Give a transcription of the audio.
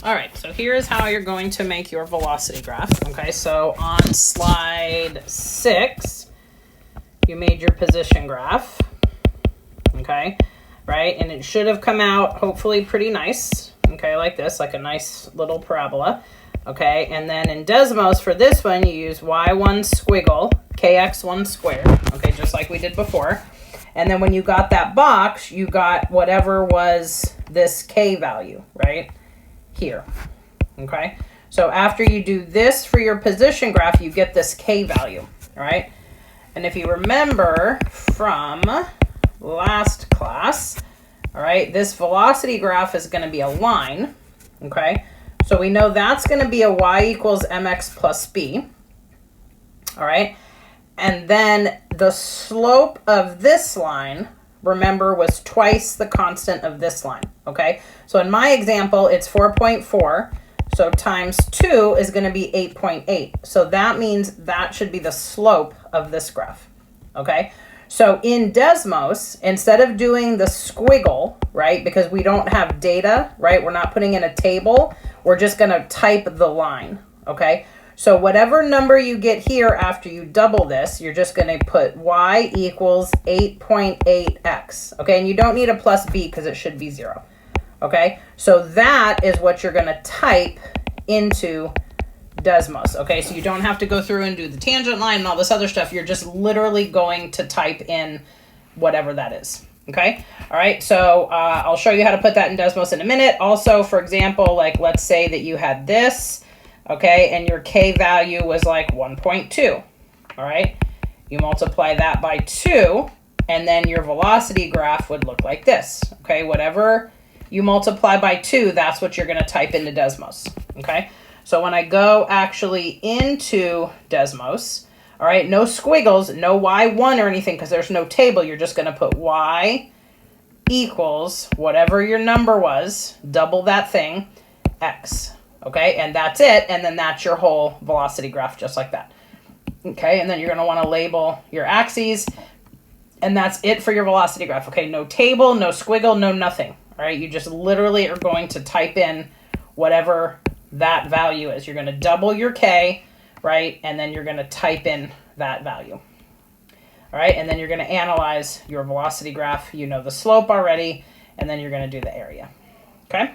All right, so here's how you're going to make your velocity graph. Okay, so on slide 6, you made your position graph. Okay, right? And it should have come out hopefully pretty nice. Okay, like this, like a nice little parabola. Okay, and then in Desmos for this one, you use y1 squiggle, kx1 squared. Okay, just like we did before. And then when you got that box, you got whatever was this k value, right? Here. Okay, so after you do this for your position graph, you get this k value. All right, and if you remember from last class, all right, this velocity graph is going to be a line. Okay, so we know that's going to be a y equals mx plus b. All right, and then the slope of this line, remember, was twice the constant of this line. Okay, so in my example, it's 4.4. So times 2 is going to be 8.8. So that means that should be the slope of this graph. Okay, so in Desmos, instead of doing the squiggle, right, because we don't have data, right, we're not putting in a table, we're just going to type the line. Okay, so whatever number you get here after you double this, you're just going to put y equals 8.8x. Okay, and you don't need a plus b because it should be 0. Okay, so that is what you're going to type into Desmos. Okay, so you don't have to go through and do the tangent line and all this other stuff. You're just literally going to type in whatever that is. Okay, all right, so I'll show you how to put that in Desmos in a minute. Also, for example, like let's say that you had this, okay, and your k value was like 1.2. All right, you multiply that by 2, and then your velocity graph would look like this. Okay, whatever you multiply by 2, that's what you're going to type into Desmos. Okay, so when I go actually into Desmos, all right, no squiggles, no y1 or anything because there's no table. You're just going to put y equals whatever your number was, double that thing, x. Okay, and that's it. And then that's your whole velocity graph, just like that. Okay, and then you're going to want to label your axes. And that's it for your velocity graph. Okay, no table, no squiggle, no nothing. All right, you just literally are going to type in whatever that value is. You're going to double your k, right? And then you're going to type in that value. All right, and then you're going to analyze your velocity graph. You know the slope already, and then you're going to do the area. Okay?